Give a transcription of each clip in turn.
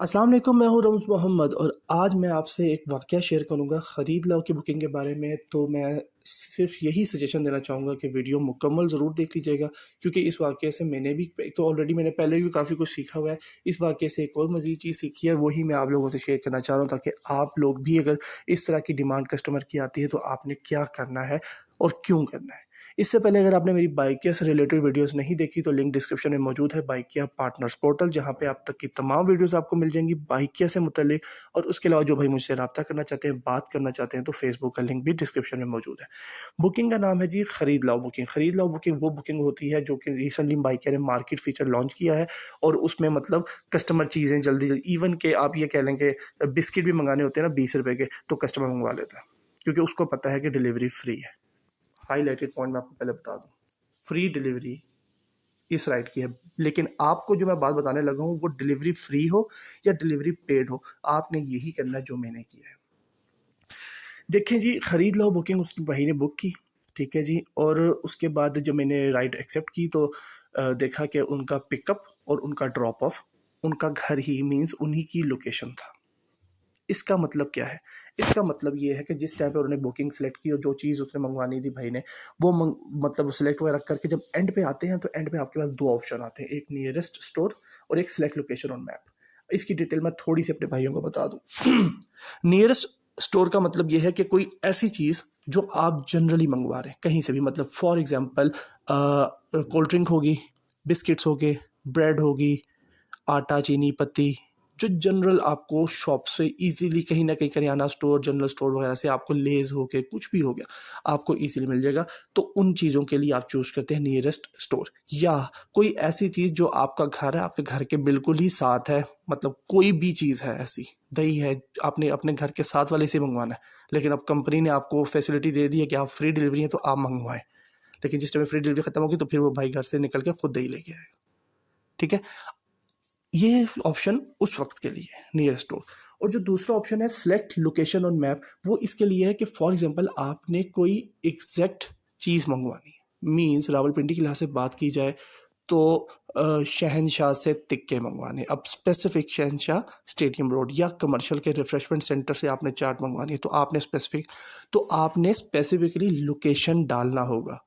अस्सलाम वालेकुम, मैं हूँ रऊफ़ मोहम्मद और आज मैं आपसे एक वाक़या शेयर करूँगा ख़रीद लो की बुकिंग के बारे में। तो मैं सिर्फ़ यही सजेशन देना चाहूँगा कि वीडियो मुकम्मल ज़रूर देख लीजिएगा, क्योंकि इस वाक़ये से मैंने भी एक तो ऑलरेडी मैंने पहले भी काफ़ी कुछ सीखा हुआ है। इस वाक़ये से एक और मज़ीद चीज़ सीखी है, वही मैं आप लोगों से शेयर करना चाह रहा हूँ, ताकि आप लोग भी अगर इस तरह की डिमांड कस्टमर की आती है तो आपने क्या करना है और क्यों करना है। इससे पहले अगर आपने मेरी बाइकिया से रिलेटेड वीडियोस नहीं देखी तो लिंक डिस्क्रिप्शन में मौजूद है, बाइकिया पार्टनर्स पोर्टल, जहाँ पे आप तक की तमाम वीडियोस आपको मिल जाएंगी बाइकिया से मुतल्लिक। और उसके अलावा जो भाई मुझसे रब्ता करना चाहते हैं, बात करना चाहते हैं, तो फेसबुक का लिंक भी डिस्क्रिप्शन में मौजूद है। बुकिंग का नाम है जी खरीद लाओ बुकिंग। खरीद लाओ बुकिंग वो बुकिंग होती है जो कि रिसेंटली बाइकिया ने मार्केट फीचर लॉन्च किया है। और उसमें मतलब कस्टमर चीज़ें जल्दी जल्दी, इवन के आप ये कह लें कि बिस्किट भी मंगाने होते हैं ना 20 रुपए के, तो कस्टमर मंगवा लेता है, क्योंकि उसको पता है कि डिलीवरी फ्री है। हाईलाइटेड पॉइंट मैं आपको पहले बता दूं, फ्री डिलीवरी इस राइट की है। लेकिन आपको जो मैं बात बताने लगा हूँ, वो डिलीवरी फ्री हो या डिलीवरी पेड हो, आपने यही करना है जो मैंने किया है। देखें जी, खरीद लो बुकिंग उस भाई ने बुक की, ठीक है जी। और उसके बाद जब मैंने राइड एक्सेप्ट की तो देखा कि उनका पिकअप और उनका ड्रॉप ऑफ उनका घर ही मीन्स उन्हीं की लोकेशन था। इसका मतलब क्या है? इसका मतलब ये है कि जिस टाइम पे उन्होंने बुकिंग सेलेक्ट की और जो चीज़ उसने मंगवानी थी भाई ने, वो मतलब सेलेक्ट वगैरह करके जब एंड पे आते हैं तो एंड पे आपके पास दो ऑप्शन आते हैं, एक नियरेस्ट स्टोर और एक सेलेक्ट लोकेशन ऑन मैप। इसकी डिटेल मैं थोड़ी सी अपने भाइयों को बता दूं। नियरेस्ट स्टोर का मतलब ये है कि कोई ऐसी चीज़ जो आप जनरली मंगवा रहे हैं कहीं से भी, मतलब फॉर एग्जांपल कोल्ड ड्रिंक होगी, बिस्किट्स हो गए, ब्रेड होगी, आटा, चीनी, पत्ती, जो जनरल आपको शॉप से इजीली कहीं ना कहीं करियाना स्टोर, जनरल स्टोर वगैरह से आपको लेज़ हो के कुछ भी हो गया आपको इजीली मिल जाएगा। तो उन चीज़ों के लिए आप चूज़ करते हैं नियरेस्ट स्टोर। या कोई ऐसी चीज़ जो आपका घर है, आपके घर के बिल्कुल ही साथ है, मतलब कोई भी चीज़ है ऐसी, दही है, आपने अपने घर के साथ वाले से मंगवाना है, लेकिन अब कंपनी ने आपको फैसिलिटी दे दी है कि आप फ्री डिलीवरी है तो आप मंगवाएं। लेकिन जिस टाइम फ्री डिलीवरी खत्म होगी तो फिर वो भाई घर से निकल के खुद दही लेके आएगा, ठीक है। ये ऑप्शन उस वक्त के लिए है नियर स्टोर। और जो दूसरा ऑप्शन है सेलेक्ट लोकेशन ऑन मैप, वो इसके लिए है कि फॉर एग्जांपल आपने कोई एग्जैक्ट चीज़ मंगवानी है, मीन्स रावलपिंडी के लिहाज से बात की जाए तो शहनशाह से टिक्के मंगवाने, अब स्पेसिफिक शहनशाह स्टेडियम रोड या कमर्शियल के रिफ्रेशमेंट सेंटर से आपने चाट मंगवानी है, तो आपने स्पेसिफिकली लोकेशन डालना होगा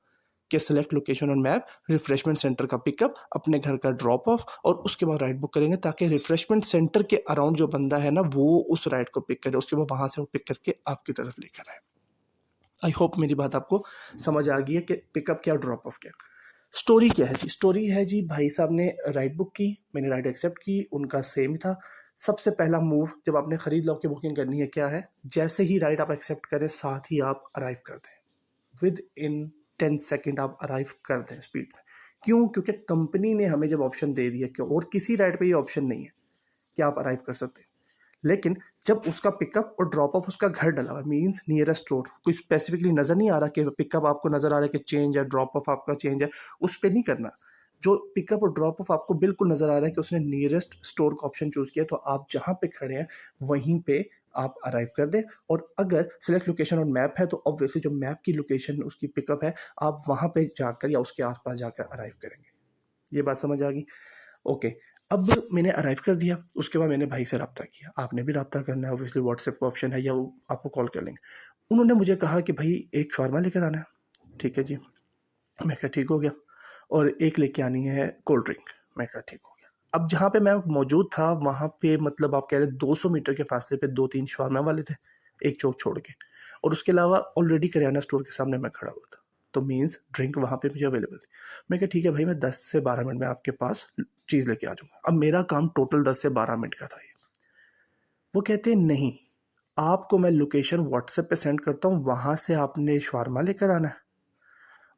कि select location on map, refreshment centre का पिकअप, अपने घर का ड्रॉप ऑफ, और उसके बाद राइड बुक करेंगे, ताकि रिफ्रेशमेंट सेंटर के अराउंड जो बंदा है ना वो उस राइड को पिक करे, उसके बाद वहां से वो पिक करके आपकी तरफ लेकर आए। आई होप मेरी बात आपको समझ आ गई है कि पिकअप क्या, ड्रॉप ऑफ क्या। स्टोरी क्या है जी? स्टोरी है जी, भाई साहब ने राइड बुक की, मैंने राइड एक्सेप्ट की, उनका सेम था। सबसे पहला मूव जब आपने खरीद लो की बुकिंग करनी है क्या है? जैसे ही राइड आप एक्सेप्ट करें साथ ही आप अराइव कर दें, विद इन 10 सेकेंड आप अराइव कर दें स्पीड से। क्यों? क्योंकि कंपनी ने हमें जब ऑप्शन दे दिया, क्यों, और किसी राइड पे ये ऑप्शन नहीं है कि आप अराइव कर सकते हैं। लेकिन जब उसका पिकअप और ड्रॉप ऑफ उसका घर डला हुआ मीन्स नियरेस्ट स्टोर, कोई स्पेसिफिकली नजर नहीं आ रहा कि पिकअप आपको नजर आ रहा है कि चेंज है, ड्रॉप ऑफ आपका चेंज है, उस पर नहीं करना। जो पिकअप और ड्रॉप ऑफ आपको बिल्कुल नजर आ रहा है कि उसने नियरेस्ट स्टोर का ऑप्शन चूज किया, तो आप जहां पे खड़े हैं वहीं पे आप अराइव कर दें। और अगर सिलेक्ट लोकेशन और मैप है तो ऑब्वियसली जो मैप की लोकेशन उसकी पिकअप है, आप वहां पे जाकर या उसके आसपास जाकर अराइव करेंगे। ये बात समझ आ गई? ओके। अब मैंने अराइव कर दिया, उसके बाद मैंने भाई से रब्ता किया, आपने भी रब्ता करना है ऑब्वियसली, व्हाट्सएप का ऑप्शन है या वो आपको कॉल कर लेंगे। उन्होंने मुझे कहा कि भाई एक शॉर्मा लेकर आना है, ठीक है जी। मैं कहा ठीक हो गया। और एक लेके आनी है कोल्ड ड्रिंक, मैं कहा ठीक हो गया। अब जहाँ पे मैं मौजूद था वहाँ पे मतलब आप कह रहे 200 मीटर के फासले पे दो तीन शॉर्मा वाले थे, एक चौक छोड़ के, और उसके अलावा ऑलरेडी करियाना स्टोर के सामने मैं खड़ा हुआ था, तो मीन्स ड्रिंक वहाँ पे मुझे अवेलेबल थी। मैं कहा ठीक है भाई, मैं 10 से 12 मिनट में आपके पास चीज़ लेके आ जाऊँगा। अब मेरा काम टोटल 10 से 12 मिनट का था ये। वो कहते हैं नहीं, आपको मैं लोकेशन व्हाट्सएप पे सेंड करता हूँ, वहाँ से आपने शवारमा लेकर आना है,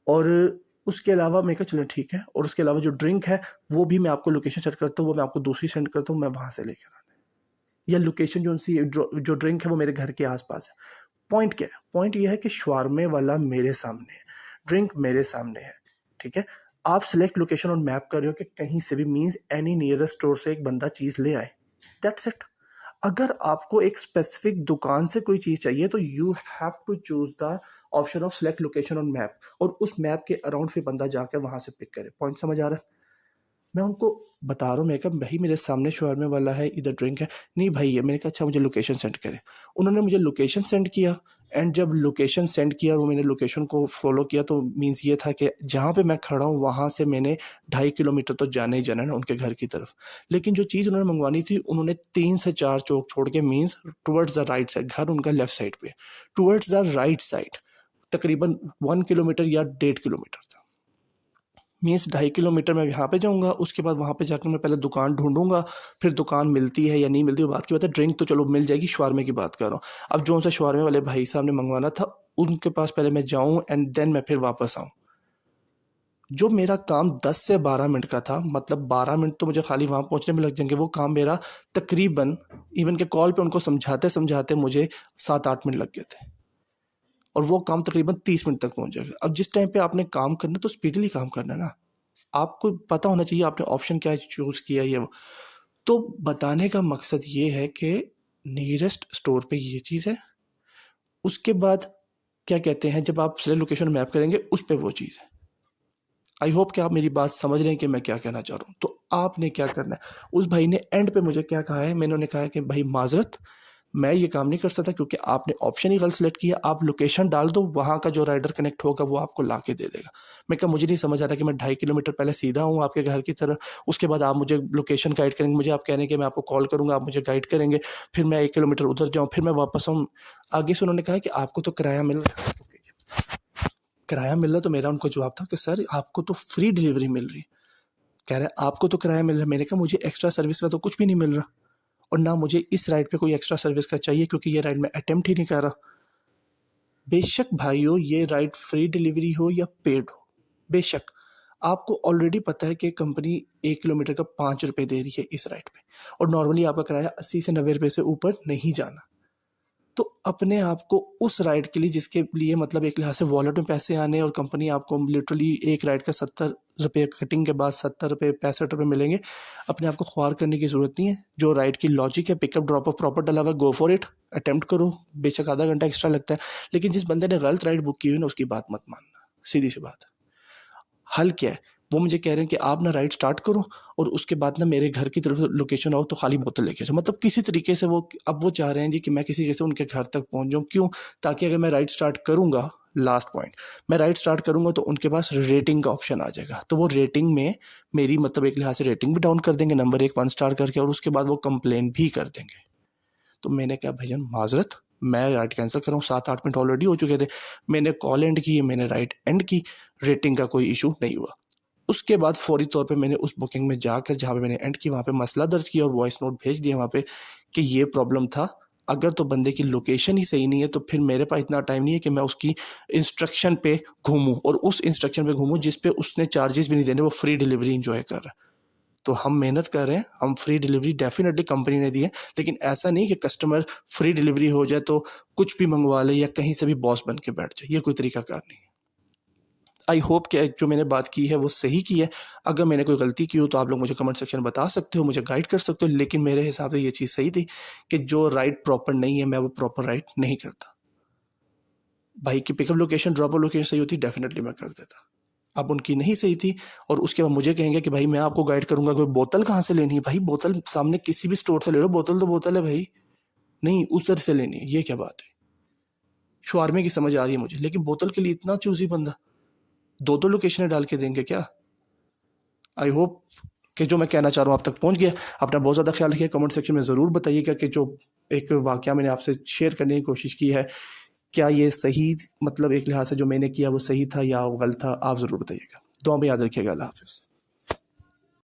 और उसके अलावा मैं कहा चलो ठीक है, और उसके अलावा जो ड्रिंक है वो भी मैं आपको लोकेशन सेंड करता हूँ, वो मैं आपको दूसरी सेंड करता हूँ, मैं वहाँ से लेकर आना है। या लोकेशन जो ड्रिंक है वो मेरे घर के आसपास है। पॉइंट क्या है? पॉइंट ये है कि शवारमे वाला मेरे सामने है, ड्रिंक मेरे सामने है, ठीक है। आप सिलेक्ट लोकेशन और मैप कर रहे हो कि कहीं से भी, मीन्स एनी नियरेस्ट स्टोर से एक बंदा चीज़ ले आए, दैट्स इट। अगर आपको एक स्पेसिफिक दुकान से कोई चीज़ चाहिए तो you have to choose the option of select location on map, और उस मैप के अराउंड फिर बंदा जाकर वहां से पिक करे। पॉइंट समझ आ रहा है? मैं उनको बता रहा हूँ, मैं कहा भाई मेरे सामने शवारमे वाला है, इधर ड्रिंक है। नहीं भाई है। मैंने कहा अच्छा मुझे लोकेशन सेंड करें। उन्होंने मुझे लोकेशन सेंड किया एंड जब लोकेशन सेंड किया वो मैंने लोकेशन को फॉलो किया तो मीन्स ये था कि जहाँ पे मैं खड़ा हूँ वहाँ से मैंने 2.5 किलोमीटर तो जाना ही जाना है ना उनके घर की तरफ। लेकिन जो चीज़ उन्होंने मंगवानी थी उन्होंने 3 से 4 चौक छोड़ के means towards the right side, घर उनका लेफ्ट साइड पे, टुवर्ड्स द राइट साइड तकरीबन 1 किलोमीटर या 1.5 किलोमीटर था। मीन्स 2.5 किलोमीटर मैं यहाँ पे जाऊँगा, उसके बाद वहाँ पे जाकर मैं पहले दुकान ढूंढूंगा, फिर दुकान मिलती है या नहीं मिलती वो बात की बात है। ड्रिंक तो चलो मिल जाएगी, शवारमे की बात कर रहा हूँ। अब जो उनसे शवारमे वाले भाई साहब ने मंगवाना था उनके पास पहले मैं जाऊँ एंड देन मैं फिर वापस आऊँ। जो मेरा काम 10 से 12 मिनट का था, मतलब 12 मिनट तो मुझे खाली वहाँ पहुँचने में लग जाएंगे, वो काम मेरा तकरीबन इवन के कॉल पे उनको समझाते समझाते मुझे 7-8 मिनट लग गए थे और वो काम तकरीबन 30 मिनट तक पहुँच जाएगा। अब जिस टाइम पे आपने काम करना तो स्पीडली काम करना है ना, आपको पता होना चाहिए आपने ऑप्शन क्या चूज़ किया ये वो। तो बताने का मकसद ये है कि नियरेस्ट स्टोर पे ये चीज़ है, उसके बाद क्या कहते हैं जब आप सिलेक्ट लोकेशन मैप करेंगे उस पे वो चीज़ है। आई होप कि आप मेरी बात समझ रहे हैं कि मैं क्या कहना चाह रहा हूँ। तो आपने क्या करना है, उस भाई ने एंड पे मुझे क्या कहा है, मैंने उन्हें कहा है कि भाई माजरत मैं ये काम नहीं कर सकता क्योंकि आपने ऑप्शन ही गलत सेलेक्ट किया, आप लोकेशन डाल दो, वहाँ का जो राइडर कनेक्ट होगा वो आपको ला के दे देगा। मैं कहा मुझे नहीं समझ आ रहा कि मैं 2.5 किलोमीटर पहले सीधा हूँ आपके घर की तरफ, उसके बाद आप मुझे लोकेशन गाइड करेंगे, मुझे आप कह रहे हैं कि मैं आपको कॉल करूँगा, आप मुझे गाइड करेंगे, फिर मैं 1 किलोमीटर उधर जाऊँ, फिर मैं वापस आऊँ। आगे से उन्होंने कहा कि आपको तो किराया मिल रहा है। किराया मिल रहा, तो मेरा उनको जवाब था कि सर आपको तो फ्री डिलीवरी मिल रही है। कह रहे आपको तो किराया मिल रहा है। मैंने कहा मुझे एक्स्ट्रा सर्विस का तो कुछ भी नहीं मिल रहा और ना मुझे इस राइड पे कोई एक्स्ट्रा सर्विस का चाहिए क्योंकि ये राइड मैं अटेम्प्ट ही नहीं कर रहा। बेशक भाइयों ये राइड फ्री डिलीवरी हो या पेड हो, बेशक आपको ऑलरेडी पता है कि कंपनी 1 किलोमीटर का 5 रुपये दे रही है इस राइड पे और नॉर्मली आपका किराया 80 से 90 रुपये से ऊपर नहीं जाना। तो अपने आप को उस राइड के लिए जिसके लिए मतलब एक लिहाज से वॉलेट में पैसे आने और कंपनी आपको लिटरली एक राइड का 70 रुपये कटिंग के बाद 70 रुपये 65 रुपये मिलेंगे, अपने आप को ख्वार करने की ज़रूरत नहीं है। जो राइड की लॉजिक है पिकअप ड्रॉप ऑफ प्रॉपर डला हुआ, गो फॉर इट, अटेम्प्ट करो, बेशक आधा घंटा एक्स्ट्रा लगता है, लेकिन जिस बंदे ने गलत राइड बुक की हुई ना उसकी बात मत मानना, सीधी सी बात है। हल क्या है, वो मुझे कह रहे हैं कि आप ना राइड स्टार्ट करो और उसके बाद ना मेरे घर की तरफ लोकेशन आओ तो खाली बोतल लेके जाओ। मतलब किसी तरीके से वो अब वो चाह रहे हैं जी कि मैं किसी तरीके से उनके घर तक पहुंच जाऊं। क्यों? ताकि अगर मैं राइड स्टार्ट करूंगा, लास्ट पॉइंट, मैं राइड स्टार्ट करूंगा तो उनके पास रेटिंग का ऑप्शन आ जाएगा, तो वो रेटिंग में मेरी मतलब एक लिहाज से रेटिंग भी डाउन कर देंगे, नंबर 1 1 स्टार करके, और उसके बाद वो कंप्लेन भी कर देंगे। तो मैंने कहा भैया माजरत, मैं राइड कैंसिल कर रहा हूँ, 7-8 मिनट ऑलरेडी हो चुके थे, मैंने कॉल एंड की, मैंने राइड एंड की, रेटिंग का कोई इशू नहीं हुआ। उसके बाद फौरी तौर पे मैंने उस बुकिंग में जाकर जहाँ पे मैंने एंड की वहाँ पे मसला दर्ज किया और वॉइस नोट भेज दिया वहाँ पे कि ये प्रॉब्लम था। अगर तो बंदे की लोकेशन ही सही नहीं है तो फिर मेरे पास इतना टाइम नहीं है कि मैं उसकी इंस्ट्रक्शन पे घूमूं और उस इंस्ट्रक्शन पे घूमूं जिस पे उसने चार्जेस भी नहीं देने, वो फ्री डिलीवरी इंजॉय कर रहा है। तो हम मेहनत कर रहे हैं, हम फ्री डिलीवरी डेफिनेटली कंपनी ने दी है, लेकिन ऐसा नहीं कि कस्टमर फ्री डिलीवरी हो जाए तो कुछ भी मंगवा ले या कहीं से भी बॉस बन के बैठ जाए, ये कोई तरीकाकार नहीं है। आई होप कि जो मैंने बात की है वो सही की है। अगर मैंने कोई गलती की हो तो आप लोग मुझे कमेंट सेक्शन में बता सकते हो, मुझे गाइड कर सकते हो, लेकिन मेरे हिसाब से ये चीज़ सही थी कि जो राइड प्रॉपर नहीं है मैं वो प्रॉपर राइड नहीं करता। भाई की पिकअप लोकेशन ड्रॉप लोकेशन सही होती डेफिनेटली मैं कर देता। अब उनकी नहीं सही थी और उसके बाद मुझे कहेंगे कि भाई मैं आपको गाइड करूंगा, कोई बोतल कहाँ से लेनी है? भाई बोतल सामने किसी भी स्टोर से ले लो, बोतल तो बोतल है भाई, नहीं उधर से लेनी है, ये क्या बात है? शवारमे की समझ आ रही है मुझे, लेकिन बोतल के लिए इतना चूजी बंदा 2-2 लोकेशनें डाल के देंगे क्या? आई होप कि जो मैं कहना चाह रहा हूँ आप तक पहुँच गया। अपना बहुत ज़्यादा ख्याल रखिए, कमेंट सेक्शन में ज़रूर बताइएगा कि जो एक वाक़या मैंने आपसे शेयर करने की कोशिश की है, क्या ये सही मतलब एक लिहाज से जो मैंने किया वो सही था या गलत था? आप ज़रूर बताइएगा। दुआ में याद रखिएगा। अल्लाह हाफ़िज़।